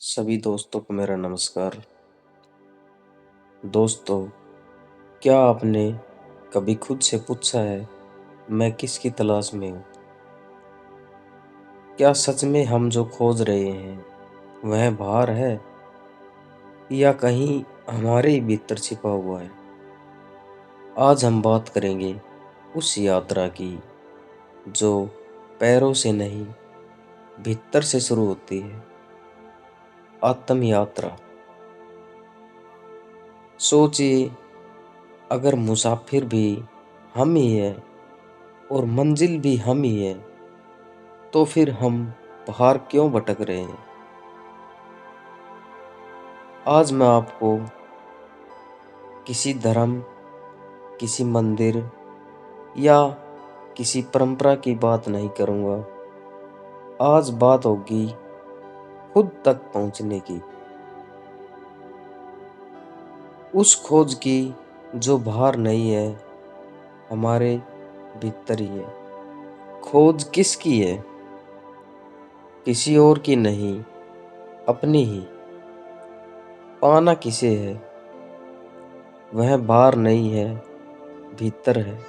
सभी दोस्तों को मेरा नमस्कार। दोस्तों, क्या आपने कभी खुद से पूछा है, मैं किसकी तलाश में हूँ? क्या सच में हम जो खोज रहे हैं वह बाहर है या कहीं हमारे ही भीतर छिपा हुआ है? आज हम बात करेंगे उस यात्रा की जो पैरों से नहीं, भीतर से शुरू होती है। आत्म यात्रा। सोचिए, अगर मुसाफिर भी हम ही है और मंजिल भी हम ही है, तो फिर हम बाहर क्यों भटक रहे हैं? आज मैं आपको किसी धर्म, किसी मंदिर या किसी परंपरा की बात नहीं करूंगा। आज बात होगी खुद तक पहुंचने की, उस खोज की जो बाहर नहीं है, हमारे भीतर ही है। खोज किसकी है? किसी और की नहीं, अपनी ही। पाना किसे है? वह बाहर नहीं है, भीतर है।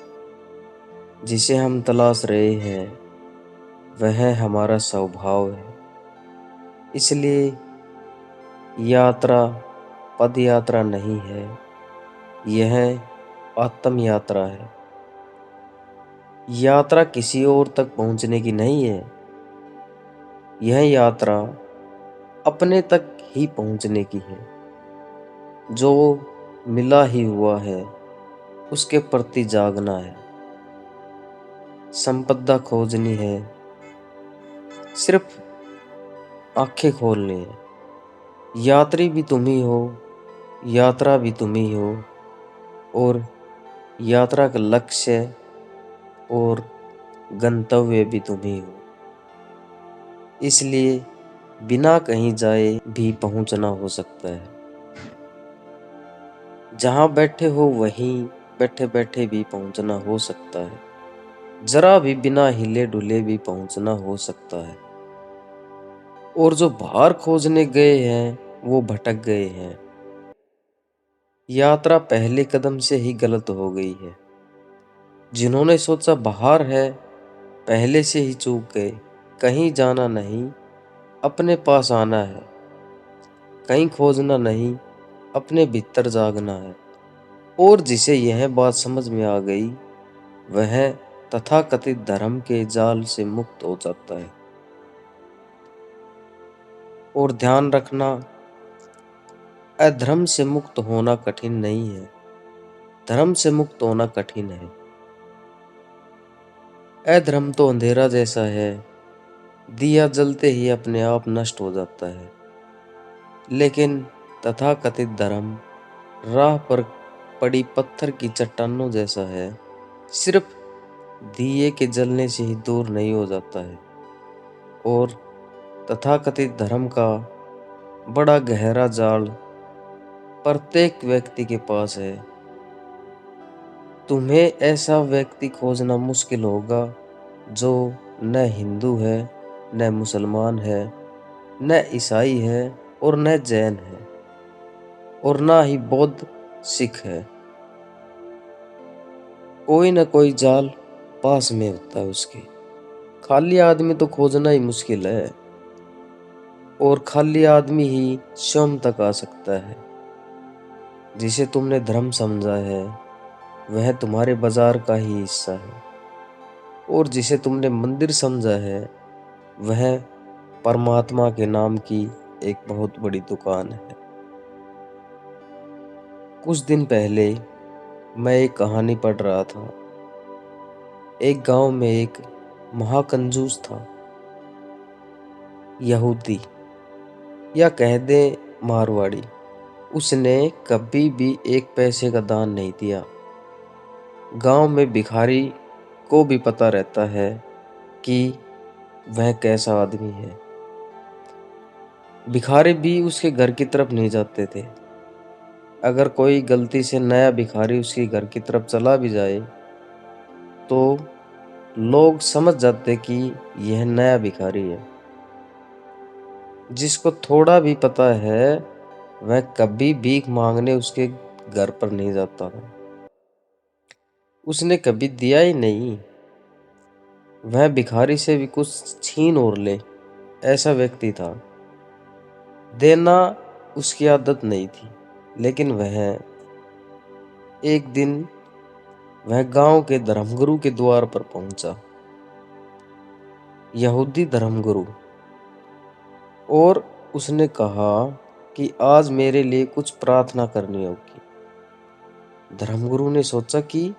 जिसे हम तलाश रहे हैं वह हमारा स्वभाव है। इसलिए यात्रा पद यात्रा नहीं है, यह आत्म यात्रा है। यात्रा किसी और तक पहुंचने की नहीं है, यह यात्रा अपने तक ही पहुंचने की है। जो मिला ही हुआ है उसके प्रति जागना है। संपदा खोजनी है, सिर्फ आंखें खोलनी है। यात्री भी तुम ही हो, यात्रा भी तुम ही हो, और यात्रा का लक्ष्य और गंतव्य भी तुम ही हो। इसलिए बिना कहीं जाए भी पहुंचना हो सकता है। जहां बैठे हो वहीं बैठे बैठे भी पहुंचना हो सकता है। जरा भी बिना हिले डुले भी पहुंचना हो सकता है। और जो बाहर खोजने गए हैं वो भटक गए हैं। यात्रा पहले कदम से ही गलत हो गई है। जिन्होंने सोचा बाहर है, पहले से ही चूक गए। कहीं जाना नहीं, अपने पास आना है। कहीं खोजना नहीं, अपने भीतर जागना है। और जिसे यह बात समझ में आ गई, वह तथाकथित धर्म के जाल से मुक्त हो जाता है। और ध्यान रखना, अधर्म से मुक्त होना कठिन नहीं है, धर्म से मुक्त होना कठिन है। अधर्म तो अंधेरा जैसा है, दिया जलते ही अपने आप नष्ट हो जाता है। लेकिन तथाकथित धर्म राह पर पड़ी पत्थर की चट्टानों जैसा है, सिर्फ दिए के जलने से ही दूर नहीं हो जाता है। और तथाकथित धर्म का बड़ा गहरा जाल प्रत्येक व्यक्ति के पास है। तुम्हें ऐसा व्यक्ति खोजना मुश्किल होगा जो न हिंदू है, न मुसलमान है, न ईसाई है, और न जैन है, और ना ही बौद्ध सिख है। कोई न कोई जाल पास में होता है उसके। खाली आदमी तो खोजना ही मुश्किल है, और खाली आदमी ही स्वयं तक आ सकता है। जिसे तुमने धर्म समझा है वह तुम्हारे बाजार का ही हिस्सा है, और जिसे तुमने मंदिर समझा है वह परमात्मा के नाम की एक बहुत बड़ी दुकान है। कुछ दिन पहले मैं एक कहानी पढ़ रहा था। एक गांव में एक महाकंजूस था, यहूदी या कह दे मारवाड़ी। उसने कभी भी एक पैसे का दान नहीं दिया। गांव में भिखारी को भी पता रहता है कि वह कैसा आदमी है। भिखारी भी उसके घर की तरफ नहीं जाते थे। अगर कोई गलती से नया भिखारी उसके घर की तरफ चला भी जाए तो लोग समझ जाते कि यह नया भिखारी है। जिसको थोड़ा भी पता है वह कभी भीख मांगने उसके घर पर नहीं जाता था। उसने कभी दिया ही नहीं। वह भिखारी से भी कुछ छीन और ले, ऐसा व्यक्ति था। देना उसकी आदत नहीं थी। लेकिन एक दिन वह गांव के धर्मगुरु के द्वार पर पहुंचा, यहूदी धर्मगुरु, और उसने कहा कि आज मेरे लिए कुछ प्रार्थना करनी होगी। धर्मगुरु ने सोचा कि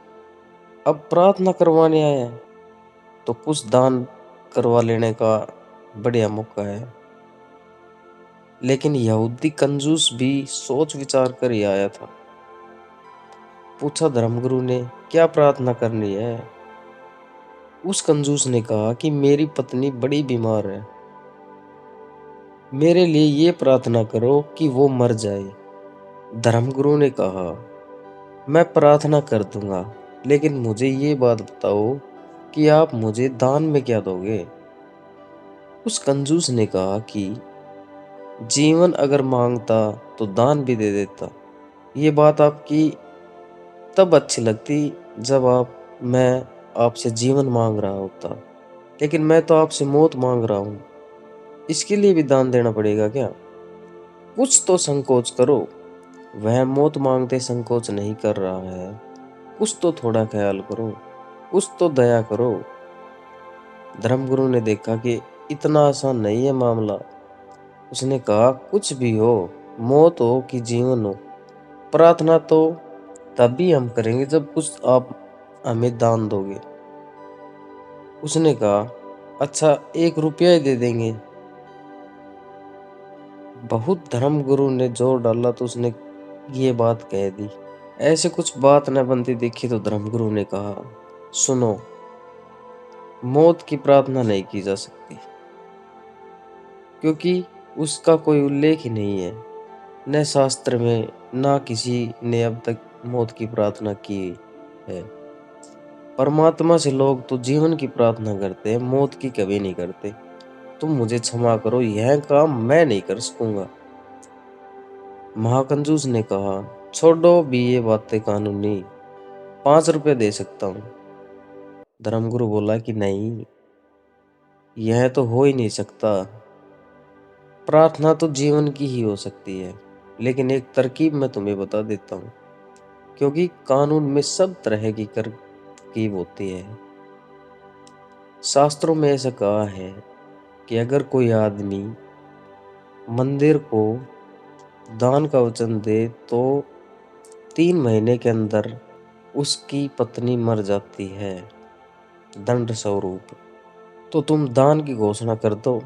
अब प्रार्थना करवाने आया है तो कुछ दान करवा लेने का बढ़िया मौका है। लेकिन यहूदी कंजूस भी सोच विचार कर ही आया था। पूछा धर्मगुरु ने, क्या प्रार्थना करनी है? उस कंजूस ने कहा कि मेरी पत्नी बड़ी बीमार है, मेरे लिए ये प्रार्थना करो कि वो मर जाए। धर्मगुरु ने कहा, मैं प्रार्थना कर दूंगा, लेकिन मुझे ये बात बताओ कि आप मुझे दान में क्या दोगे? उस कंजूस ने कहा कि जीवन अगर मांगता तो दान भी दे देता। ये बात आपकी तब अच्छी लगती जब मैं आपसे जीवन मांग रहा होता, लेकिन मैं तो आपसे मौत मांग रहा हूँ। इसके लिए भी दान देना पड़ेगा क्या? कुछ तो संकोच करो। वह मौत मांगते संकोच नहीं कर रहा है। कुछ तो थोड़ा ख्याल करो, कुछ तो दया करो। धर्मगुरु ने देखा कि इतना आसान नहीं है मामला। उसने कहा, कुछ भी हो, मौत हो कि जीवन हो, प्रार्थना तो तभी हम करेंगे जब कुछ आप हमें दान दोगे। उसने कहा, अच्छा 1 रुपया ही दे देंगे। बहुत धर्मगुरु ने जोर डाला तो उसने ये बात कह दी। ऐसे कुछ बात न बनती देखी तो धर्मगुरु ने कहा, सुनो, मौत की प्रार्थना नहीं की जा सकती, क्योंकि उसका कोई उल्लेख ही नहीं है, न शास्त्र में, ना किसी ने अब तक मौत की प्रार्थना की है। परमात्मा से लोग तो जीवन की प्रार्थना करते हैं, मौत की कभी नहीं करते। तुम मुझे क्षमा करो, यह काम मैं नहीं कर सकूंगा। महाकंजूस ने कहा, छोड़ो भी ये बातें कानूनी, 5 रुपए दे सकता हूँ। धर्मगुरु बोला कि नहीं, यह तो हो ही नहीं सकता। प्रार्थना तो जीवन की ही हो सकती है, लेकिन एक तरकीब मैं तुम्हें बता देता हूँ, क्योंकि कानून में सब तरह की तरकीब होती है। शास्त्रों में ऐसा कहा है कि अगर कोई आदमी मंदिर को दान का वचन दे तो 3 महीने के अंदर उसकी पत्नी मर जाती है, दंड स्वरूप। तो तुम दान की घोषणा कर दो,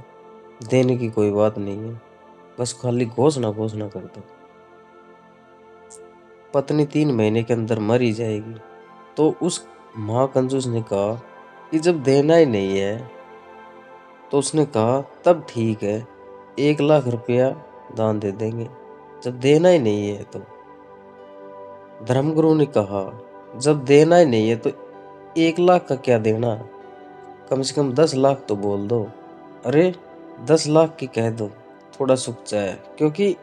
देने की कोई बात नहीं है, बस खाली घोषणा घोषणा कर दो। पत्नी 3 महीने के अंदर मर ही जाएगी। तो उस महाकंजूस ने कहा कि जब देना ही नहीं है, तो उसने कहा तब ठीक है, 1 लाख रुपया दान दे देंगे, जब देना ही नहीं है तो। धर्मगुरु ने कहा, जब देना ही नहीं है तो 1 लाख का क्या देना, कम से कम 10 लाख तो बोल दो। अरे 10 लाख की कह दो, थोड़ा सुख जाए, क्योंकि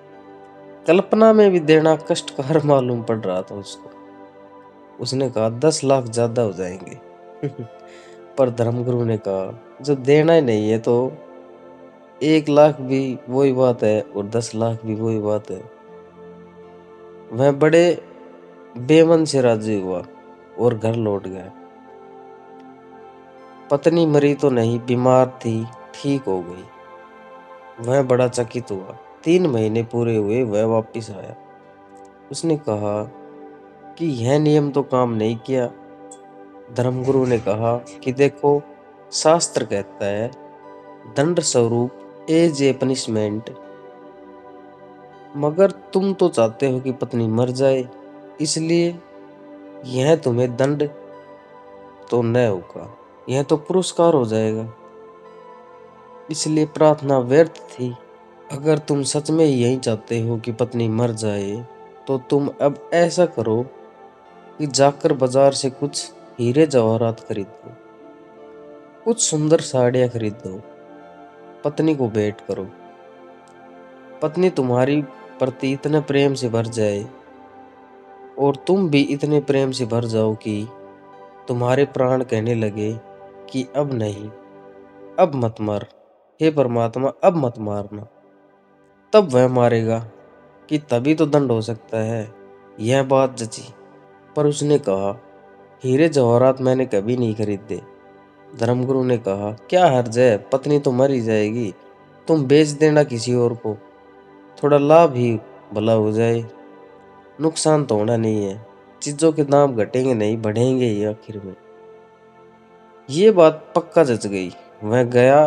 कल्पना में भी देना कष्टकर मालूम पड़ रहा था उसको। उसने कहा 10 लाख ज्यादा हो जाएंगे। पर धर्मगुरु ने कहा, जब देना ही नहीं है तो 1 लाख भी वही बात है और 10 लाख भी वही बात है। वह बड़े बेमन से राजी हुआ और घर लौट गया। पत्नी मरी तो नहीं, बीमार थी, ठीक हो गई। वह बड़ा चकित हुआ। 3 महीने पूरे हुए, वह वापिस आया। उसने कहा कि यह नियम तो काम नहीं किया। धर्मगुरु ने कहा कि देखो, शास्त्र कहता है दंड स्वरूप एज ए पनिशमेंट, मगर तुम तो चाहते हो कि पत्नी मर जाए, इसलिए यह तुम्हें दंड तो न होगा, यह तो पुरस्कार हो जाएगा। इसलिए प्रार्थना व्यर्थ थी। अगर तुम सच में यही चाहते हो कि पत्नी मर जाए, तो तुम अब ऐसा करो कि जाकर बाजार से कुछ हीरे जवाहरात खरीदो, कुछ सुंदर साड़ियां खरीदो, पत्नी को भेंट करो। पत्नी तुम्हारी प्रति इतने प्रेम से भर जाए और तुम भी इतने प्रेम से भर जाओ कि तुम्हारे प्राण कहने लगे कि अब नहीं, अब मत मर, हे परमात्मा अब मत मारना। तब वह मारेगा कि तभी तो दंड हो सकता है। यह बात जची, पर उसने कहा, हीरे जवाहरात मैंने कभी नहीं खरीदे। धर्मगुरु ने कहा, क्या हर्ज है, पत्नी तो मर ही जाएगी, तुम बेच देना किसी और को, थोड़ा लाभ ही भला हो जाए, नुकसान तो होना नहीं है, चीजों के दाम घटेंगे नहीं बढ़ेंगे ही आखिर में। ये बात पक्का जच गई। वह गया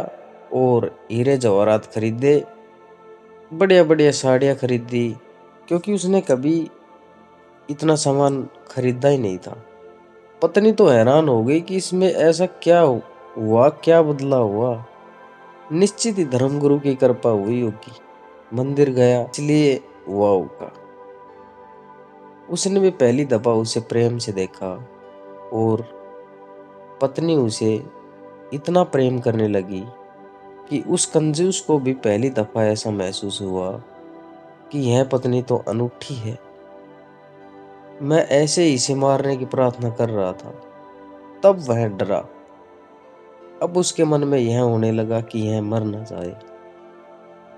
और हीरे जवाहरात खरीदे, बढ़िया बढ़िया साड़ियाँ खरीदी, क्योंकि उसने कभी इतना सामान खरीदा ही नहीं था। पत्नी तो हैरान हो गई कि इसमें ऐसा क्या हुआ, क्या बदला हुआ। निश्चित ही धर्मगुरु की कृपा हुई होगी, मंदिर गया इसलिए हुआ होगा। उसने भी पहली दफा उसे प्रेम से देखा और पत्नी उसे इतना प्रेम करने लगी कि उस कंजूस को भी पहली दफा ऐसा महसूस हुआ कि यह पत्नी तो अनूठी है। मैं ऐसे ही इसे मारने की प्रार्थना कर रहा था। तब वह डरा। अब उसके मन में यह होने लगा कि यह मर न जाए,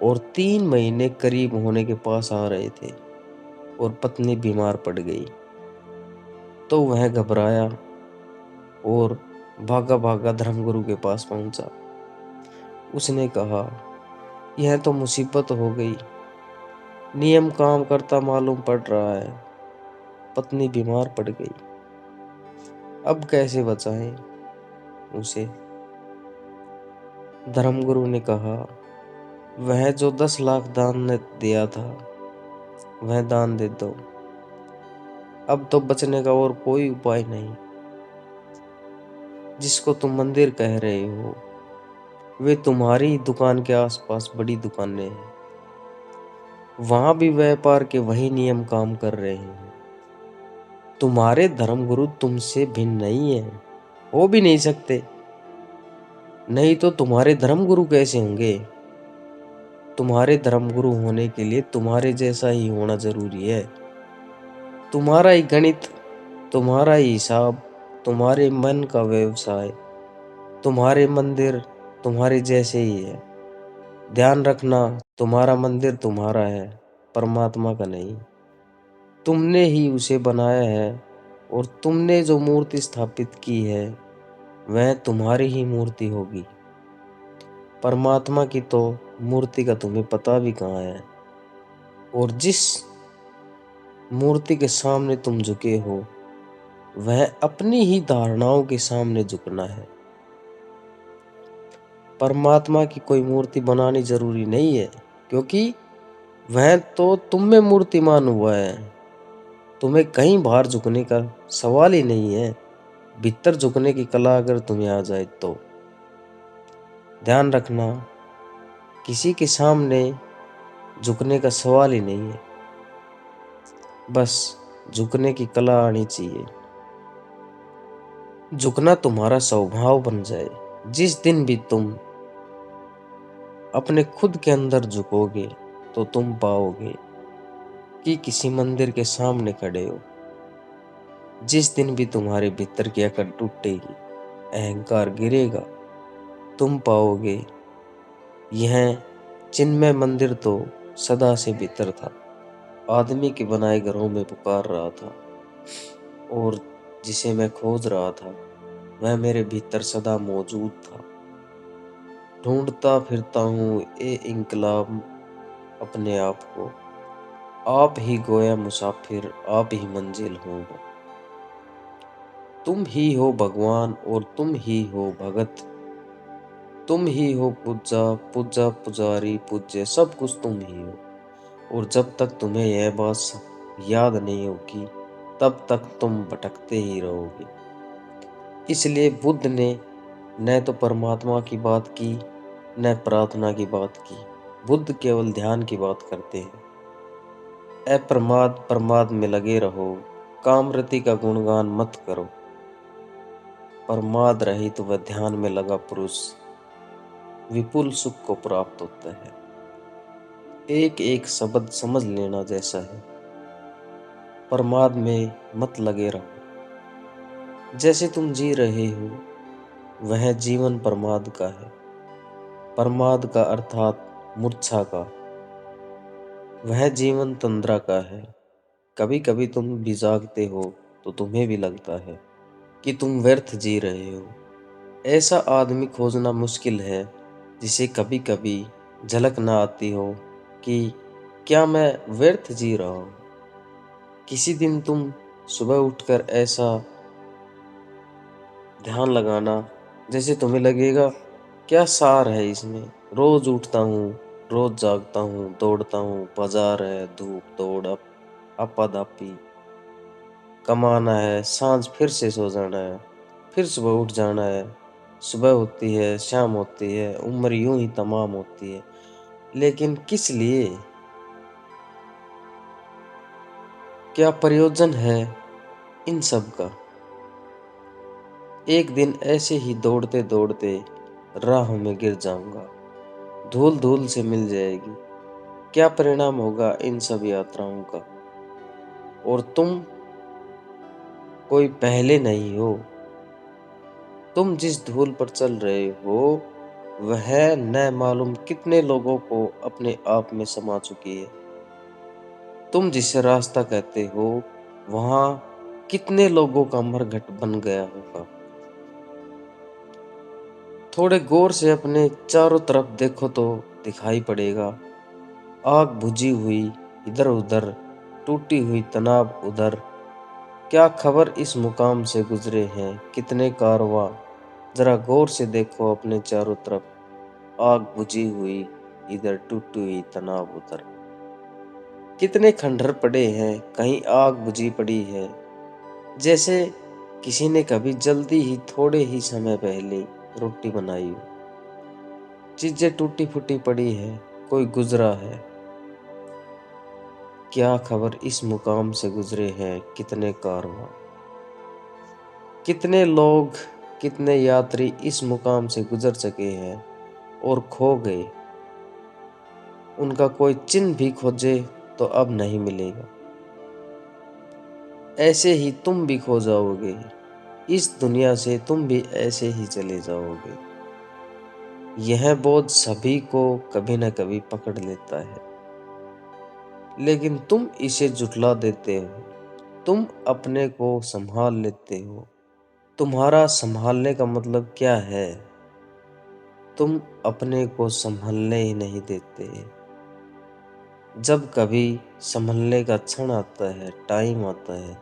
और 3 महीने करीब होने के पास आ रहे थे और पत्नी बीमार पड़ गई। तो वह घबराया और भागा भागा धर्मगुरु के पास पहुंचा। उसने कहा, यह तो मुसीबत हो गई, नियम काम करता मालूम पड़ रहा है, पत्नी बीमार पड़ गई, अब कैसे बचाएं उसे। धर्मगुरु ने कहा, वह जो 10 लाख दान ने दिया था वह दान दे दो, अब तो बचने का और कोई उपाय नहीं। जिसको तुम मंदिर कह रहे हो वे तुम्हारी दुकान के आसपास बड़ी दुकानें हैं, वहां भी व्यापार के वही नियम काम कर रहे हैं। तुम्हारे धर्मगुरु तुमसे भिन्न नहीं है, हो भी नहीं सकते, नहीं तो तुम्हारे धर्मगुरु कैसे होंगे। तुम्हारे धर्मगुरु होने के लिए तुम्हारे जैसा ही होना जरूरी है। तुम्हारा ही गणित, तुम्हारा ही हिसाब, तुम्हारे मन का व्यवसाय, तुम्हारे मंदिर तुम्हारे जैसे ही है। ध्यान रखना, तुम्हारा मंदिर तुम्हारा है, परमात्मा का नहीं। तुमने ही उसे बनाया है और तुमने जो मूर्ति स्थापित की है वह तुम्हारी ही मूर्ति होगी। परमात्मा की तो मूर्ति का तुम्हें पता भी कहाँ है। और जिस मूर्ति के सामने तुम झुके हो वह अपनी ही धारणाओं के सामने झुकना है। परमात्मा की कोई मूर्ति बनानी जरूरी नहीं है, क्योंकि वह तो तुम में मूर्तिमान हुआ है। तुम्हें कहीं बाहर झुकने का सवाल ही नहीं है। भीतर झुकने की कला अगर तुम्हें आ जाए तो ध्यान रखना, किसी के सामने झुकने का सवाल ही नहीं है, बस झुकने की कला आनी चाहिए। झुकना तुम्हारा स्वभाव बन जाए। जिस दिन भी तुम अपने खुद के अंदर झुकोगे तो तुम पाओगे कि किसी मंदिर के सामने खड़े हो। जिस दिन भी तुम्हारे भीतर की अकड़ टूटेगी, अहंकार गिरेगा, तुम पाओगे यह चिन्मय मंदिर तो सदा से भीतर था, आदमी के बनाए घरों में पुकार रहा था, और जिसे मैं खोज रहा था वह मेरे भीतर सदा मौजूद था। ढूंढता फिरता हूँ ए इंकलाब अपने आप को, आप ही गोया मुसाफिर, आप ही मंजिल हो। तुम ही हो भगवान और तुम ही हो भगत, तुम ही हो पूजा पूजा पुजारी पूज्य, सब कुछ तुम ही हो। और जब तक तुम्हें यह बात याद नहीं होगी तब तक तुम भटकते ही रहोगे। इसलिए बुद्ध ने न तो परमात्मा की बात की न प्रार्थना की बात की। बुद्ध केवल ध्यान की बात करते हैं। अप्रमाद प्रमाद में लगे रहो, कामरति का गुणगान मत करो। प्रमाद रहित व ध्यान में लगा पुरुष विपुल सुख को प्राप्त होता है। एक एक शब्द समझ लेना जैसा है। प्रमाद में मत लगे रहो। जैसे तुम जी रहे हो वह जीवन प्रमाद का है। प्रमाद का अर्थात मूर्छा का। वह जीवन तंद्रा का है। कभी कभी तुम भी जागते हो तो तुम्हें भी लगता है कि तुम व्यर्थ जी रहे हो। ऐसा आदमी खोजना मुश्किल है जिसे कभी कभी झलक ना आती हो कि क्या मैं व्यर्थ जी रहा हूँ। किसी दिन तुम सुबह उठकर ऐसा ध्यान लगाना जैसे तुम्हें लगेगा क्या सार है इसमें। रोज उठता हूँ, रोज जागता हूँ, दौड़ता हूँ, बाजार है, धूप दौड़, अपाधापी, कमाना है, सांझ फिर से सो जाना है, फिर सुबह उठ जाना है। सुबह होती है, शाम होती है, उम्र यूं ही तमाम होती है। लेकिन किस लिए? क्या प्रयोजन है इन सब का? एक दिन ऐसे ही दौड़ते दौड़ते राहों में गिर जाऊंगा, धूल धूल से मिल जाएगी। क्या परिणाम होगा इन सब यात्राओं का? और तुम कोई पहले नहीं हो। तुम जिस धूल पर चल रहे हो वह न मालूम कितने लोगों को अपने आप में समा चुकी है। तुम जिसे रास्ता कहते हो वहां कितने लोगों का मरघट बन गया होगा। थोड़े गौर से अपने चारों तरफ देखो तो दिखाई पड़ेगा। आग बुझी हुई इधर उधर, टूटी हुई तनाब उधर। क्या खबर इस मुकाम से गुजरे हैं कितने कारवां। जरा गौर से देखो अपने चारों तरफ। आग बुझी हुई इधर, टूटी हुई तनाब उधर। कितने खंडहर पड़े हैं, कहीं आग बुझी पड़ी है। जैसे किसी ने कभी जल्दी ही थोड़े ही समय पहले रोटी बनाई हो। चीजें टूटी फूटी पड़ी है, कोई गुजरा है। क्या खबर इस मुकाम से गुजरे हैं कितने कारवां। कितने लोग, कितने यात्री इस मुकाम से गुजर सके हैं और खो गए। उनका कोई चिन्ह भी खोजे तो अब नहीं मिलेगा। ऐसे ही तुम भी खो जाओगे। इस दुनिया से तुम भी ऐसे ही चले जाओगे। यह बोझ सभी को कभी न कभी पकड़ लेता है, लेकिन तुम इसे जुटला देते हो। तुम अपने को संभाल लेते हो। तुम्हारा संभालने का मतलब क्या है? तुम अपने को संभलने ही नहीं देते। जब कभी संभलने का क्षण आता है, टाइम आता है,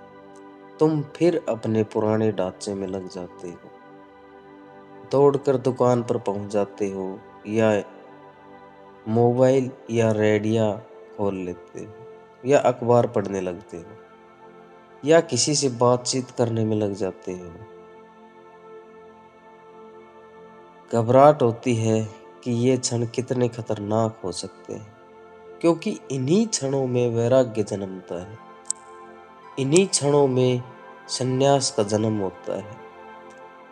तुम फिर अपने पुराने ढांचे में लग जाते हो। दौड़कर दुकान पर पहुंच जाते हो या मोबाइल या रेडियो खोल लेते हो या अखबार पढ़ने लगते हो या किसी से बातचीत करने में लग जाते हो। घबराहट होती है कि ये क्षण कितने खतरनाक हो सकते हैं, क्योंकि इन्हीं क्षणों में वैराग्य जन्मता है। इन्हीं क्षणों में संन्यास का जन्म होता है।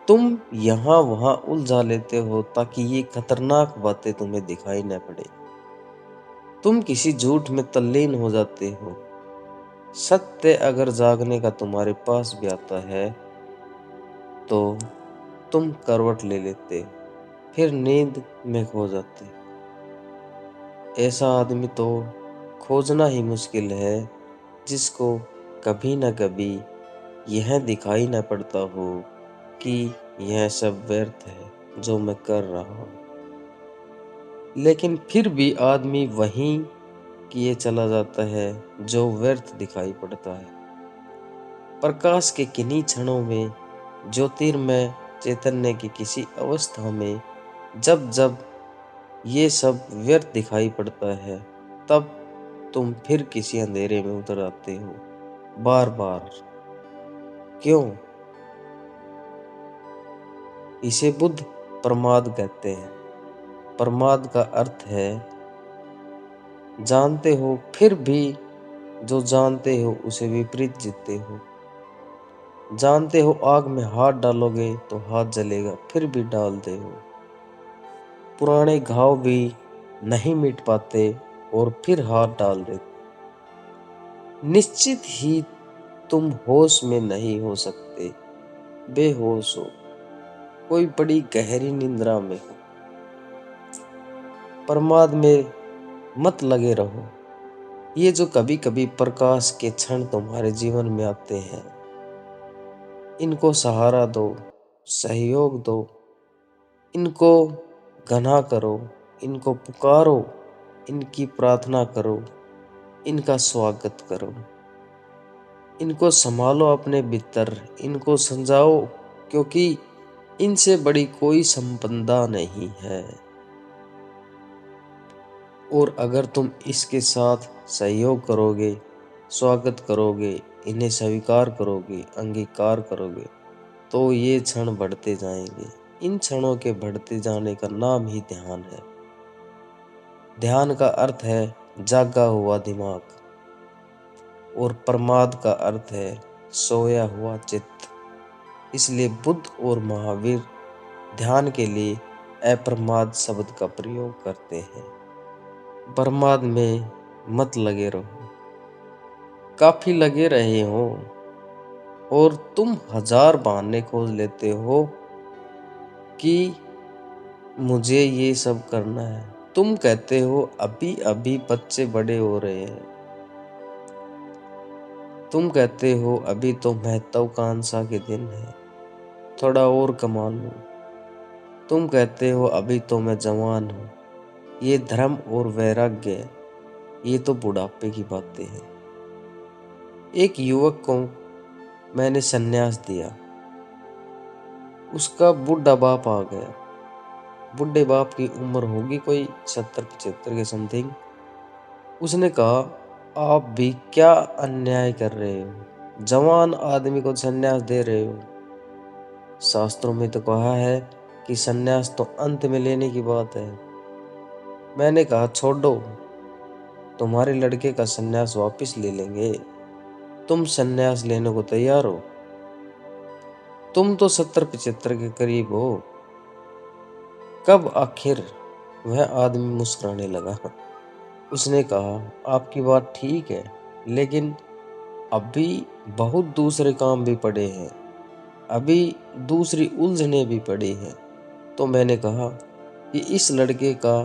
तुम यहाँ वहाँ उलझा लेते हो ताकि ये खतरनाक बातें तुम्हें दिखाई न पड़े। तुम किसी झूठ में तल्लीन हो जाते हो। सत्य अगर जागने का तुम्हारे पास भी आता है तो तुम करवट ले लेते, फिर नींद में खो जाते। ऐसा आदमी तो खोजना ही मुश्किल है जिसको कभी न कभी यह दिखाई न पड़ता हो कि यह सब व्यर्थ है जो मैं कर रहा हूँ। लेकिन फिर भी आदमी वहीं किए चला जाता है जो व्यर्थ दिखाई पड़ता है। प्रकाश के किन्हीं क्षणों में, ज्योतिर्मय चैतन्य की किसी अवस्था में, जब जब ये सब व्यर्थ दिखाई पड़ता है, तब तुम फिर किसी अंधेरे में उतर आते हो बार बार। क्यों? इसे बुद्ध प्रमाद कहते हैं। प्रमाद का अर्थ है जानते हो फिर भी जो जानते हो उसे विपरीत जीते हो। जानते हो आग में हाथ डालोगे तो हाथ जलेगा, फिर भी डालते हो। पुराने घाव भी नहीं मिट पाते और फिर हाथ डाल देते। निश्चित ही तुम होश में नहीं हो सकते, बेहोश हो, कोई बड़ी गहरी निंद्रा में हो। प्रमाद में मत लगे रहो। ये जो कभी कभी प्रकाश के क्षण तुम्हारे जीवन में आते हैं, इनको सहारा दो, सहयोग दो, इनको घना करो, इनको पुकारो, इनकी प्रार्थना करो, इनका स्वागत करो, इनको संभालो अपने भीतर, इनको समझाओ, क्योंकि इनसे बड़ी कोई संपदा नहीं है। और अगर तुम इसके साथ सहयोग करोगे, स्वागत करोगे, इन्हें स्वीकार करोगे, अंगीकार करोगे, तो ये क्षण बढ़ते जाएंगे। इन क्षणों के बढ़ते जाने का नाम ही ध्यान है। ध्यान का अर्थ है जागा हुआ दिमाग, और प्रमाद का अर्थ है सोया हुआ चित्त। इसलिए बुद्ध और महावीर ध्यान के लिए अप्रमाद शब्द का प्रयोग करते हैं। प्रमाद में मत लगे रहो। काफी लगे रहे हो और तुम हजार बहाने खोज लेते हो कि मुझे ये सब करना है। तुम कहते हो अभी अभी बच्चे बड़े हो रहे हैं। तुम कहते हो अभी तो महत्वाकांक्षा के दिन है, थोड़ा और कमा लूं। तुम कहते हो अभी तो मैं जवान हूं। ये धर्म और वैराग्य है, ये तो बुढ़ापे की बातें हैं। एक युवक को मैंने संन्यास दिया। उसका बुढ़ा बाप आ गया। बुढ़े बाप की उम्र होगी कोई 70-75 के समथिंग। उसने कहा, आप भी क्या अन्याय कर रहे हो, जवान आदमी को संन्यास दे रहे हो। शास्त्रों में तो कहा है कि संन्यास तो अंत में लेने की बात है। मैंने कहा, छोड़ो, तुम्हारे लड़के का संन्यास वापस ले लेंगे। तुम संन्यास लेने को तैयार हो? तुम तो 70-75 के करीब हो। कब? आखिर वह आदमी मुस्कुराने लगा। उसने कहा, आपकी बात ठीक है, लेकिन अभी बहुत दूसरे काम भी पड़े हैं, अभी दूसरी उलझने भी पड़ी हैं। तो मैंने कहा कि इस लड़के का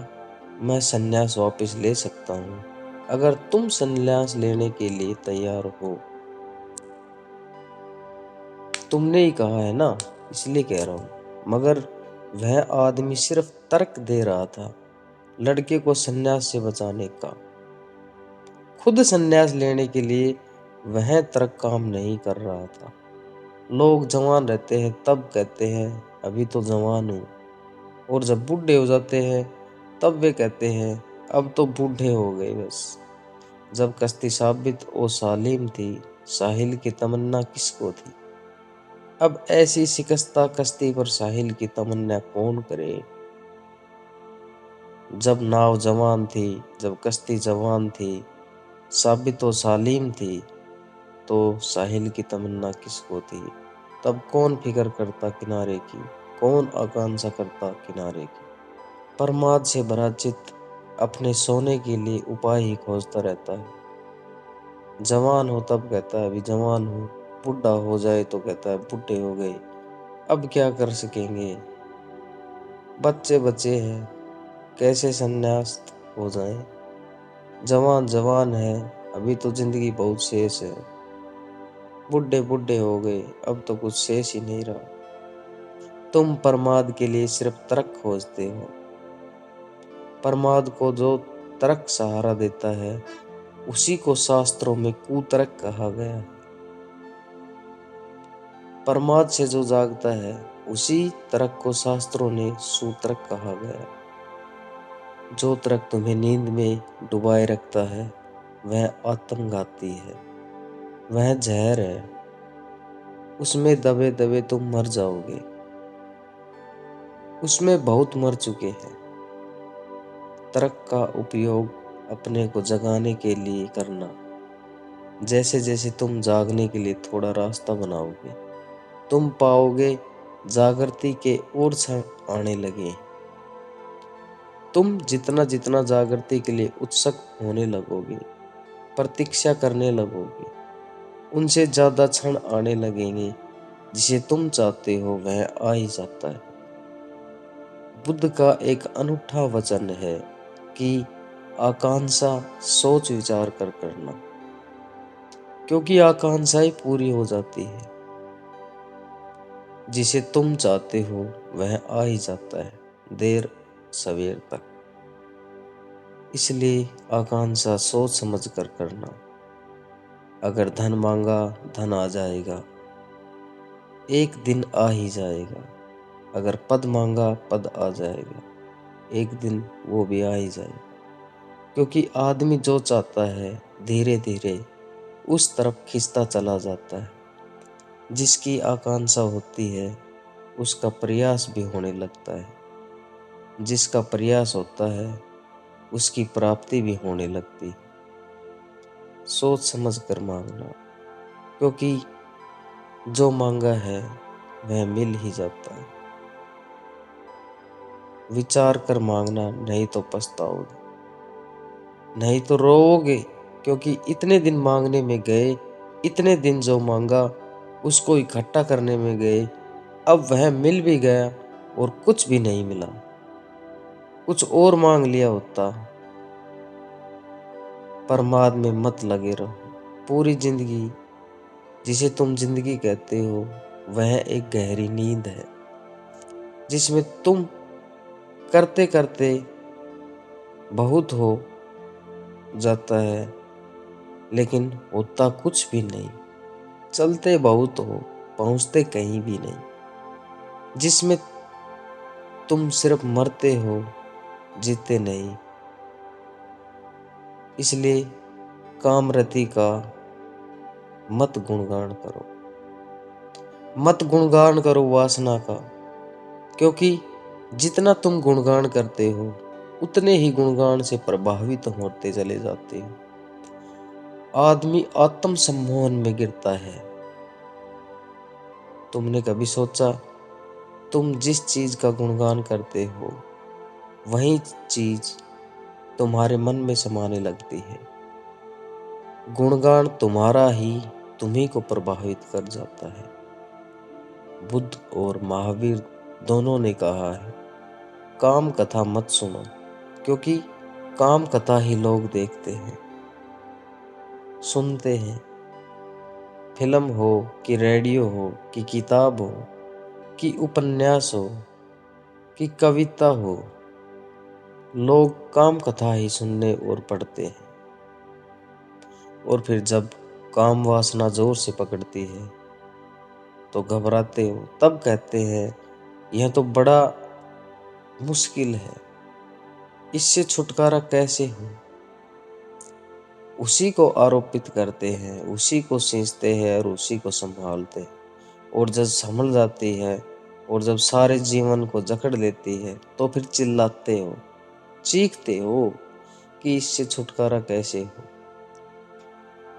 मैं संन्यास वापस ले सकता हूँ, अगर तुम संन्यास लेने के लिए तैयार हो। तुमने ही कहा है ना, इसलिए कह रहा हूँ। मगर वह आदमी सिर्फ तर्क दे रहा था, लड़के को संन्यास से बचाने का। खुद संन्यास लेने के लिए वह तर्क काम नहीं कर रहा था। लोग जवान रहते हैं तब कहते हैं अभी तो जवान हूँ, और जब बूढ़े हो जाते हैं तब वे कहते हैं अब तो बूढ़े हो गए बस। जब कश्ती साबित और सालिम थी, साहिल की तमन्ना किसको थी? अब ऐसी शिकस्ता कश्ती पर साहिल की तमन्ना कौन करे? जब नाव जवान थी, जब कश्ती जवान थी, साबित और सालिम थी, तो साहिल की तमन्ना किसको थी? तब कौन फिक्र करता किनारे की, कौन आकांक्षा करता किनारे की? प्रमाद से भरा चित्त अपने सोने के लिए उपाय ही खोजता रहता है। जवान हो तब कहता है अभी जवान हूँ, बूढ़ा हो जाए तो कहता है बूढ़े हो गए, अब क्या कर सकेंगे, बच्चे बच्चे हैं, कैसे संन्यास हो जाए। जवान जवान है, अभी तो जिंदगी बहुत शेष है, बूढ़े बूढ़े हो गए, अब तो कुछ शेष ही नहीं रहा। तुम प्रमाद के लिए सिर्फ तर्क खोजते हो। प्रमाद को जो तर्क सहारा देता है, उसी को शास्त्रों में कुतर्क कहा गया है। प्रमाद से जो जागता है, उसी तर्क को शास्त्रों ने सूतर्क कहा गया। जो तर्क तुम्हें नींद में डुबाए रखता है, वह आत्मघाती है, वह जहर है। उसमें दबे दबे तुम मर जाओगे। उसमें बहुत मर चुके हैं। तर्क का उपयोग अपने को जगाने के लिए करना। जैसे जैसे तुम जागने के लिए थोड़ा रास्ता बनाओगे, तुम पाओगे जागृति के और क्षण आने लगे। तुम जितना जितना जागृति के लिए उत्सुक होने लगोगे, प्रतीक्षा करने लगोगे, उनसे ज्यादा क्षण आने लगेंगे। जिसे तुम चाहते हो वह आ ही जाता है। बुद्ध का एक अनूठा वचन है कि आकांक्षा सोच विचार कर करना, क्योंकि आकांक्षाएं पूरी हो जाती है। जिसे तुम चाहते हो वह आ ही जाता है, देर सवेर तक। इसलिए आकांक्षा सोच समझ कर करना। अगर धन मांगा, धन आ जाएगा, एक दिन आ ही जाएगा। अगर पद मांगा, पद आ जाएगा, एक दिन वो भी आ ही जाएगा। क्योंकि आदमी जो चाहता है धीरे धीरे उस तरफ खिंचता चला जाता है। जिसकी आकांक्षा होती है उसका प्रयास भी होने लगता है। जिसका प्रयास होता है उसकी प्राप्ति भी होने लगती है। सोच समझ कर मांगना, क्योंकि जो मांगा है वह मिल ही जाता है। विचार कर मांगना, नहीं तो पछताओगे, नहीं तो रोओगे। क्योंकि इतने दिन मांगने में गए, इतने दिन जो मांगा उसको इकट्ठा करने में गए, अब वह मिल भी गया और कुछ भी नहीं मिला। कुछ और मांग लिया होता। प्रमाद में मत लगे रहो। पूरी जिंदगी, जिसे तुम जिंदगी कहते हो, वह एक गहरी नींद है जिसमें तुम करते करते बहुत हो जाता है, लेकिन होता कुछ भी नहीं। चलते बहुत हो, पहुंचते कहीं भी नहीं। जिसमें तुम सिर्फ मरते हो, जीते नहीं। इसलिए कामरति का मत गुणगान करो, मत गुणगान करो वासना का। क्योंकि जितना तुम गुणगान करते हो उतने ही गुणगान से प्रभावित होते चले जाते हो। आदमी आत्म सम्मोहन में गिरता है। तुमने कभी सोचा, तुम जिस चीज का गुणगान करते हो वही चीज तुम्हारे मन में समाने लगती है। गुणगान तुम्हारा ही तुम्ही को प्रभावित कर जाता है। बुद्ध और महावीर दोनों ने कहा है, काम कथा मत सुनो, क्योंकि काम कथा ही लोग देखते हैं, सुनते हैं। फिल्म हो कि रेडियो हो कि किताब हो कि उपन्यास हो कि कविता हो, लोग काम कथा ही सुनने और पढ़ते हैं। और फिर जब काम वासना जोर से पकड़ती है तो घबराते हो। तब कहते हैं यह तो बड़ा मुश्किल है, इससे छुटकारा कैसे हो। उसी को आरोपित करते हैं, उसी को सींचते हैं और उसी को संभालते हैं। और जब संभल जाती है और जब सारे जीवन को जकड़ लेती है तो फिर चिल्लाते हो, चीखते हो कि इससे छुटकारा कैसे हो।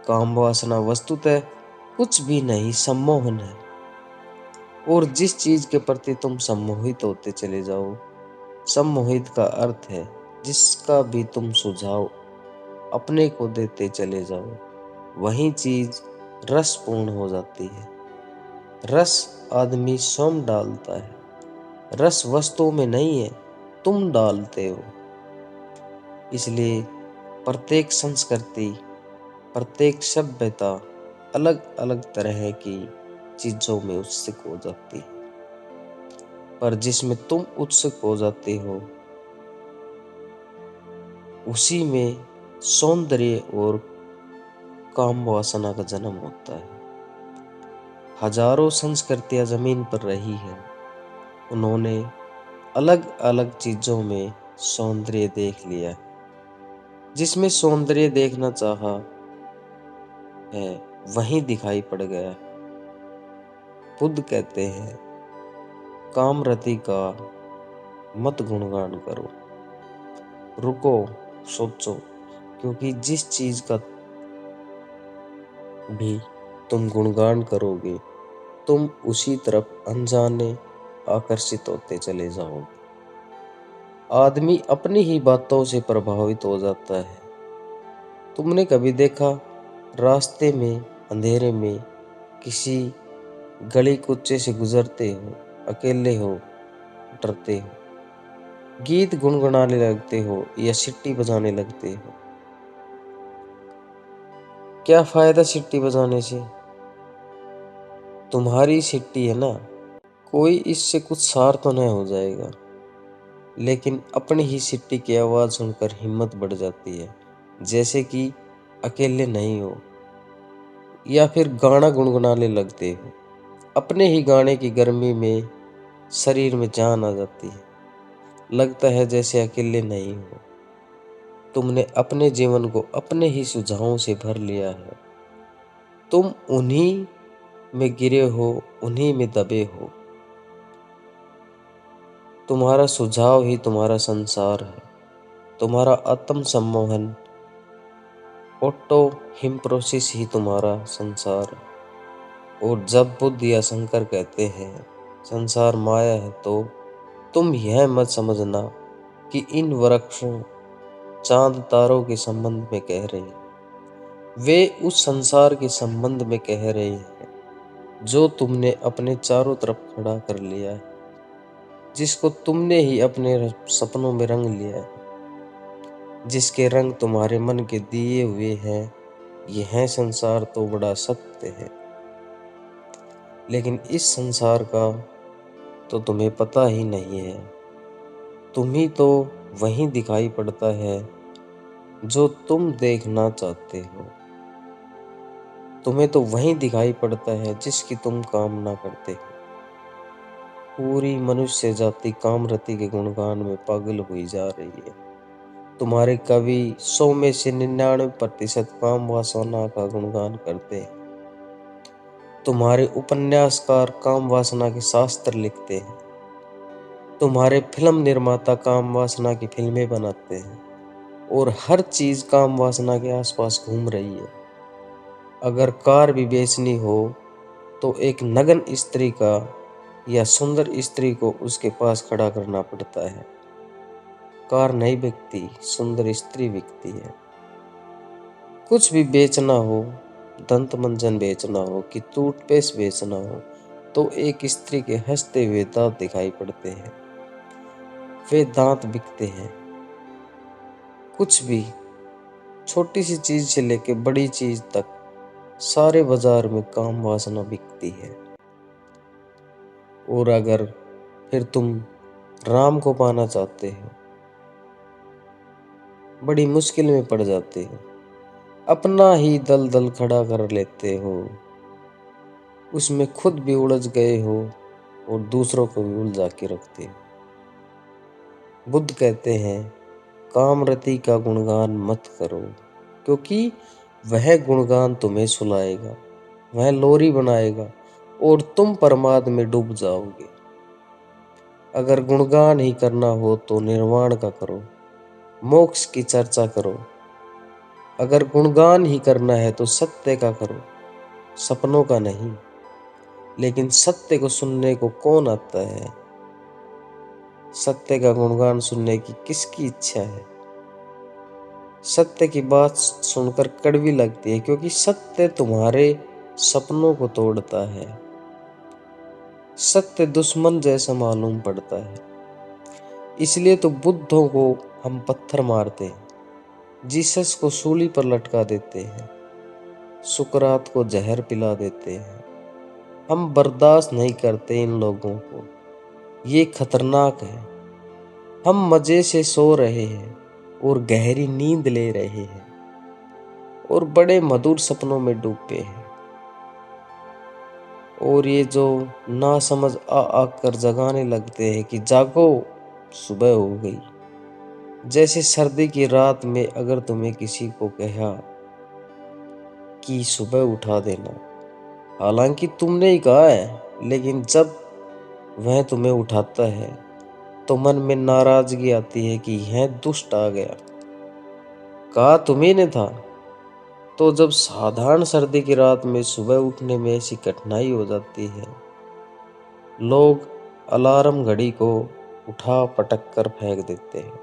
काम वासना वस्तुतः कुछ भी नहीं, सम्मोहन है। और जिस चीज के प्रति तुम सम्मोहित होते चले जाओ, सम्मोहित का अर्थ है जिसका भी तुम सुझाव अपने को देते चले जाओ, वही चीज रसपूर्ण हो जाती है। रस आदमी स्वयं डालता है। रस वस्तु में नहीं है, तुम डालते हो। इसलिए प्रत्येक संस्कृति, प्रत्येक सभ्यता अलग अलग तरह की चीजों में उत्सुक हो जाती है। पर जिसमें तुम उत्सुक हो जाते हो उसी में सौंदर्य और काम वासना का जन्म होता है। हजारों संस्कृतियां जमीन पर रही है, उन्होंने अलग अलग चीजों में सौंदर्य देख लिया। जिसमें सौंदर्य देखना चाहा है वहीं दिखाई पड़ गया। बुद्ध कहते हैं, कामरति का मत गुणगान करो, रुको, सोचो। क्योंकि जिस चीज का भी तुम गुणगान करोगे तुम उसी तरफ अनजाने आकर्षित होते चले जाओगे। आदमी अपनी ही बातों से प्रभावित हो जाता है। तुमने कभी देखा, रास्ते में अंधेरे में किसी गली कूचे से गुजरते हो, अकेले हो, डरते हो, गीत गुनगुनाने लगते हो या सिट्टी बजाने लगते हो। क्या फायदा सिट्टी बजाने से? तुम्हारी सिट्टी है ना, कोई इससे कुछ सार तो नहीं हो जाएगा, लेकिन अपनी ही सिट्टी की आवाज सुनकर हिम्मत बढ़ जाती है, जैसे कि अकेले नहीं हो। या फिर गाना गुनगुनाने लगते हो, अपने ही गाने की गर्मी में शरीर में जान आ जाती है, लगता है जैसे अकेले नहीं हो। तुमने अपने जीवन को अपने ही सुझावों से भर लिया है। तुम उन्हीं में गिरे हो, उन्हीं में दबे हो। तुम्हारा सुझाव ही तुम्हारा संसार है, तुम्हारा आत्म सम्मोहन, ऑटो हिम्प्रोसिस ही तुम्हारा संसार है। और जब बुद्ध या शंकर कहते हैं संसार माया है, तो तुम यह मत समझना कि इन वृक्षों, चांद तारों के संबंध में कह रहे हैं। वे उस संसार के संबंध में कह रहे हैं जो तुमने अपने चारों तरफ खड़ा कर लिया है, जिसको तुमने ही अपने सपनों में रंग लिया है, जिसके रंग तुम्हारे मन के दिए हुए हैं। यह संसार तो बड़ा सत्य है, लेकिन इस संसार का तो तुम्हें पता ही नहीं है। तुम्ही तो वही दिखाई पड़ता है जो तुम देखना चाहते हो। तुम्हें तो वही दिखाई पड़ता है जिसकी तुम कामना करते हो। पूरी मनुष्य जाति कामरति के गुणगान में पागल हुई जा रही है। तुम्हारे कवि 100 में से 99% काम वासना का गुणगान करते हैं। तुम्हारे उपन्यासकार काम वासना के शास्त्र लिखते हैं। तुम्हारे फिल्म निर्माता काम वासना की फिल्में बनाते हैं, और हर चीज काम वासना के आसपास घूम रही है। अगर कार भी बेचनी हो तो एक नग्न स्त्री का या सुंदर स्त्री को उसके पास खड़ा करना पड़ता है। कार नहीं बिकती, सुंदर स्त्री बिकती है। कुछ भी बेचना हो, दंत मंजन बेचना हो कि टूथपेस्ट बेचना हो, तो एक स्त्री के हंसते हुए दांत दिखाई पड़ते हैं। वे दांत बिकते हैं। कुछ भी, छोटी सी चीज से लेके बड़ी चीज तक, सारे बाजार में काम वासना बिकती है। और अगर फिर तुम राम को पाना चाहते हो, बड़ी मुश्किल में पड़ जाते हो। अपना ही दल खड़ा कर लेते हो, उसमें खुद भी उलझ गए हो और दूसरों को भी उलझा के रखते हो। बुद्ध कहते हैं कामरति का गुणगान मत करो, क्योंकि वह गुणगान तुम्हें सुलाएगा, वह लोरी बनाएगा और तुम प्रमाद में डूब जाओगे। अगर गुणगान ही करना हो तो निर्वाण का करो, मोक्ष की चर्चा करो। अगर गुणगान ही करना है तो सत्य का करो, सपनों का नहीं। लेकिन सत्य को सुनने को कौन आता है? सत्य का गुणगान सुनने की किसकी इच्छा है? सत्य की बात सुनकर कड़वी लगती है, क्योंकि सत्य तुम्हारे सपनों को तोड़ता है। सत्य दुश्मन जैसा मालूम पड़ता है। इसलिए तो बुद्धों को हम पत्थर मारते हैं, जीसस को सूली पर लटका देते हैं, सुकरात को जहर पिला देते हैं। हम बर्दाश्त नहीं करते इन लोगों को, ये खतरनाक है। हम मजे से सो रहे हैं और गहरी नींद ले रहे हैं और बड़े मधुर सपनों में डूबे हैं। और ये जो ना समझ आकर जगाने लगते हैं कि जागो, सुबह हो गई। जैसे सर्दी की रात में अगर तुम्हें किसी को कहा कि सुबह उठा देना, हालांकि तुमने ही कहा है, लेकिन जब वह तुम्हें उठाता है तो मन में नाराजगी आती है कि यह दुष्ट आ गया। कहा तुम्ही ने था। तो जब साधारण सर्दी की रात में सुबह उठने में ऐसी कठिनाई हो जाती है, लोग अलार्म घड़ी को उठा पटक कर फेंक देते हैं।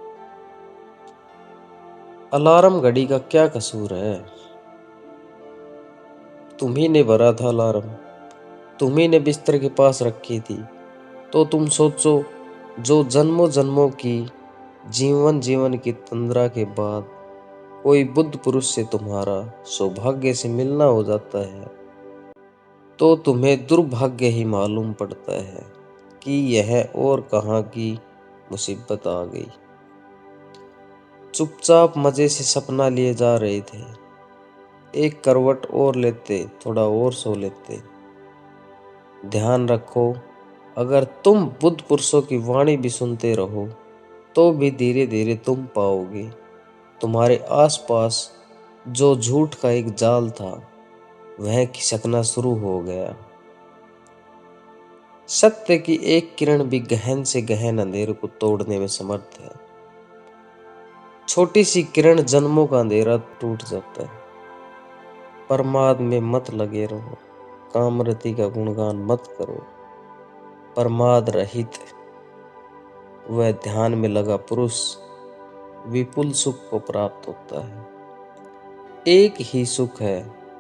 अलार्म घड़ी का क्या कसूर है? तुम्ही ने भरा था अलार्म, तुम्ही ने बिस्तर के पास रखी थी। तो तुम सोचो, जो जन्मों जन्मों की जीवन की तंद्रा के बाद कोई बुद्ध पुरुष से तुम्हारा सौभाग्य से मिलना हो जाता है, तो तुम्हें दुर्भाग्य ही मालूम पड़ता है कि यह और कहाँ की मुसीबत आ गई। चुपचाप मजे से सपना लिए जा रहे थे, एक करवट और लेते, थोड़ा और सो लेते। ध्यान रखो, अगर तुम बुद्ध पुरुषों की वाणी भी सुनते रहो, तो भी धीरे धीरे तुम पाओगे तुम्हारे आसपास जो झूठ का एक जाल था, वह खिसकना शुरू हो गया। सत्य की एक किरण भी गहन से गहन अंधेरे को तोड़ने में समर्थ है। छोटी सी किरण जन्मों का अंधेरा टूट जाता है। प्रमाद में मत लगे रहो, कामरति का गुणगान मत करो। प्रमाद रहित वह ध्यान में लगा पुरुष विपुल सुख को प्राप्त होता है। एक ही सुख है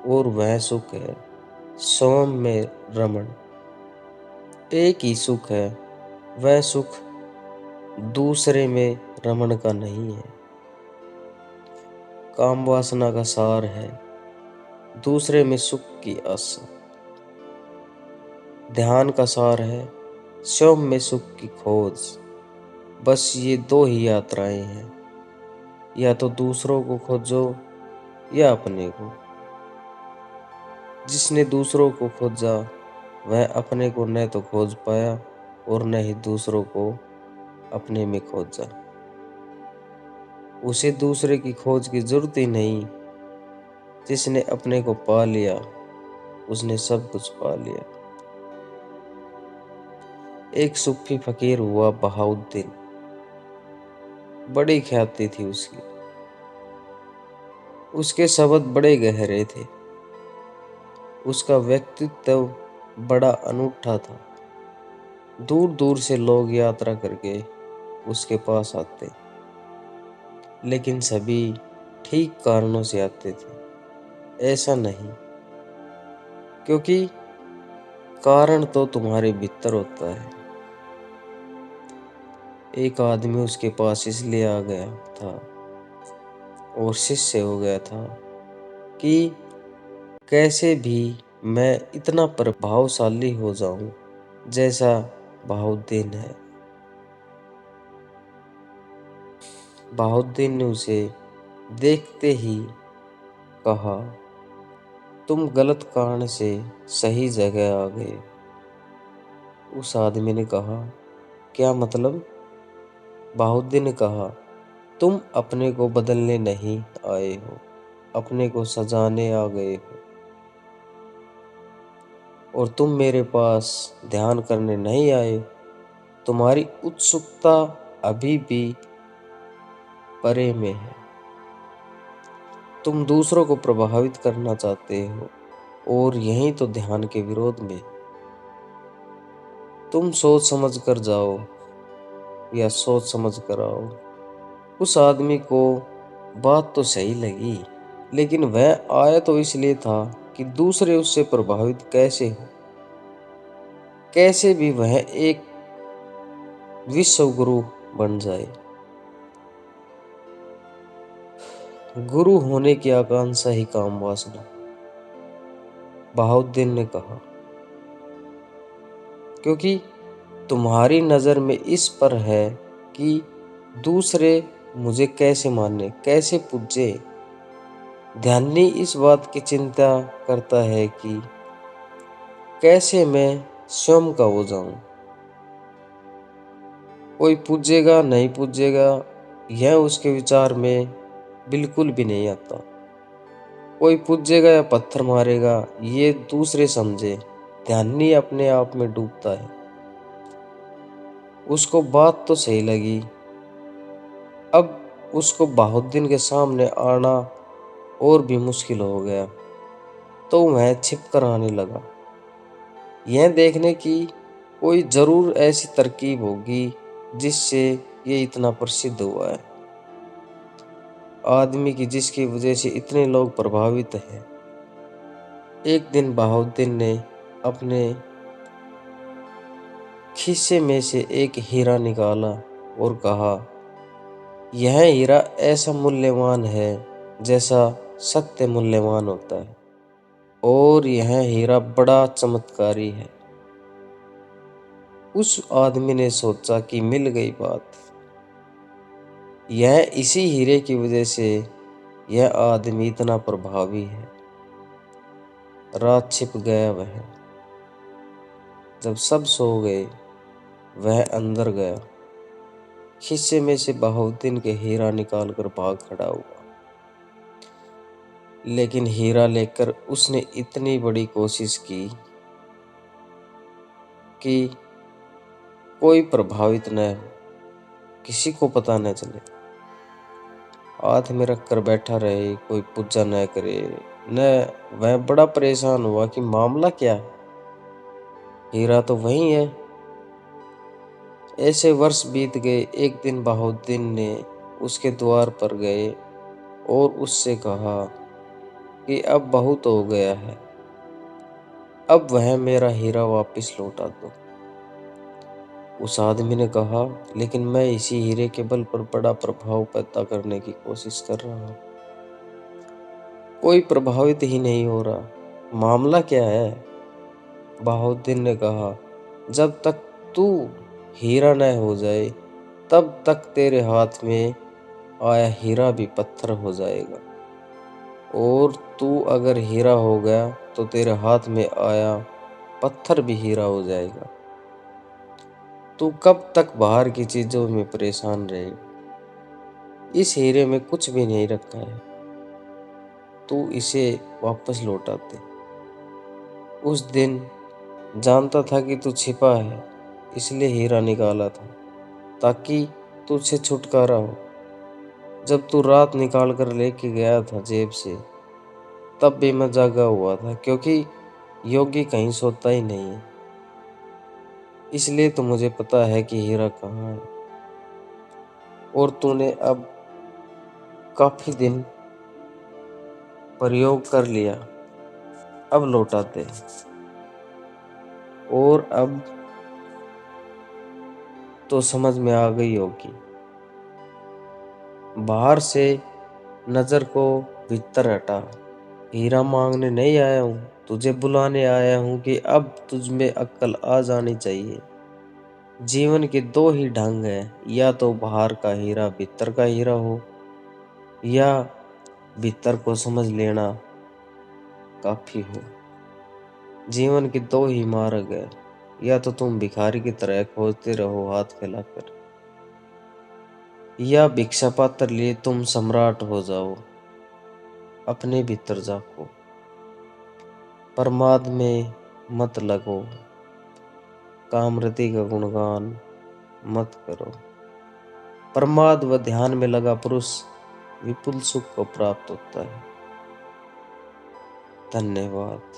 और वह सुख है सोम में रमण। एक ही सुख है, वह सुख दूसरे में रमण का नहीं है। काम वासना का सार है दूसरे में सुख की आशा। ध्यान का सार है स्वयं में सुख की खोज। बस ये दो ही यात्राएं हैं, या तो दूसरों को खोजो या अपने को। जिसने दूसरों को खोजा वह अपने को न तो खोज पाया और न ही दूसरों को अपने में खोजा। उसे दूसरे की खोज की जरूरत ही नहीं। जिसने अपने को पा लिया उसने सब कुछ पा लिया। एक सूफी फकीर हुआ बहाउद्दीन। बड़ी ख्याति थी उसकी। उसके शब्द बड़े गहरे थे। उसका व्यक्तित्व बड़ा अनूठा था। दूर दूर से लोग यात्रा करके उसके पास आते, लेकिन सभी ठीक कारणों से आते थे। ऐसा नहीं, क्योंकि कारण तो तुम्हारे भीतर होता है। एक आदमी उसके पास इसलिए आ गया था और शिष्य हो गया था कि कैसे भी मैं इतना प्रभावशाली हो जाऊं जैसा बहाउद्दीन है। बहाउद्दीन ने उसे देखते ही कहा, तुम गलत कारण से सही जगह आ गए। उस आदमी ने कहा, क्या मतलब? बहाउद्दीन ने कहा, तुम अपने को बदलने नहीं आए हो, अपने को सजाने आ गए हो। और तुम मेरे पास ध्यान करने नहीं आए। तुम्हारी उत्सुकता अभी भी परे में है। तुम दूसरों को प्रभावित करना चाहते हो और यही तो ध्यान के विरोध में। तुम सोच समझ कर जाओ या सोच समझ कर आओ। उस आदमी को बात तो सही लगी, लेकिन वह आया तो इसलिए था कि दूसरे उससे प्रभावित कैसे हो। कैसे भी वह एक विश्व गुरु बन जाए। गुरु होने की आकांक्षा ही काम वासना। बहाउद्दीन ने कहा, क्योंकि तुम्हारी नजर में इस पर है कि दूसरे मुझे कैसे माने, कैसे पूजे। ध्यानी इस बात की चिंता करता है कि कैसे मैं स्वयं का हो जाऊं। कोई पूजेगा नहीं पूजेगा यह उसके विचार में बिल्कुल भी नहीं आता। कोई पूजेगा या पत्थर मारेगा ये दूसरे समझे। ध्यानी अपने आप में डूबता है। उसको बात तो सही लगी। अब उसको बहाउद्दीन के सामने आना और भी मुश्किल हो गया, तो वह छिप कर आने लगा। यह देखने की कोई जरूर ऐसी तरकीब होगी जिससे ये इतना प्रसिद्ध हुआ है, आदमी की जिसकी वजह से इतने लोग प्रभावित हैं। एक दिन बहाउद्दीन ने अपने खीसे में से एक हीरा निकाला और कहा, यह हीरा ऐसा मूल्यवान है जैसा सत्य मूल्यवान होता है, और यह हीरा बड़ा चमत्कारी है। उस आदमी ने सोचा कि मिल गई बात। यह इसी हीरे की वजह से यह आदमी इतना प्रभावी है। रात छिप गया वह। जब सब सो गए, वह अंदर गया। खिस्से में से बहाउद्दीन के हीरा निकालकर भाग खड़ा हुआ। लेकिन हीरा लेकर उसने इतनी बड़ी कोशिश की कि कोई प्रभावित न हो, किसी को पता न चले। हाथ में रखकर बैठा रहे, कोई पूजा न करे न। वह बड़ा परेशान हुआ कि मामला क्या है, हीरा तो वही है। ऐसे वर्ष बीत गए। एक दिन बहाउद्दीन ने उसके द्वार पर गए और उससे कहा कि अब बहुत हो गया है, अब वह मेरा हीरा वापस लौटा दो। उस आदमी ने कहा, लेकिन मैं इसी हीरे के बल पर बड़ा प्रभाव पैदा करने की कोशिश कर रहा हूँ, कोई प्रभावित ही नहीं हो रहा, मामला क्या है? बहाउद्दीन ने कहा, जब तक तू हीरा न हो जाए तब तक तेरे हाथ में आया हीरा भी पत्थर हो जाएगा, और तू अगर हीरा हो गया तो तेरे हाथ में आया पत्थर भी हीरा हो जाएगा। तू कब तक बाहर की चीजों में परेशान रहेगा? इस हीरे में कुछ भी नहीं रखा है, तू इसे वापस लौटा दे। उस दिन जानता था कि तू छिपा है, इसलिए हीरा निकाला था ताकि तुझसे छुटकारा हो। जब तू रात निकाल कर लेके गया था जेब से, तब भी मैं जागा हुआ था, क्योंकि योगी कहीं सोता ही नहीं है। इसलिए तो मुझे पता है कि हीरा कहाँ है, और तूने अब काफी दिन प्रयोग कर लिया, अब लौटा दे। और अब तो समझ में आ गई होगी, बाहर से नजर को भीतर हटा। हीरा मांगने नहीं आया हूँ, तुझे बुलाने आया हूँ कि अब तुझ में अक्ल आ जानी चाहिए। जीवन के दो ही ढंग है, या तो बाहर का हीरा भीतर का हीरा हो, या भीतर को समझ लेना काफी हो। जीवन के दो ही मार्ग है, या तो तुम भिखारी की तरह खोजते रहो हाथ फैलाकर, या भिक्षा पात्र लिए तुम सम्राट हो जाओ। अपने भीतर झांको, प्रमाद में मत लगो, कामरति का गुणगान मत करो। प्रमाद व ध्यान में लगा पुरुष विपुल सुख को प्राप्त होता है। धन्यवाद।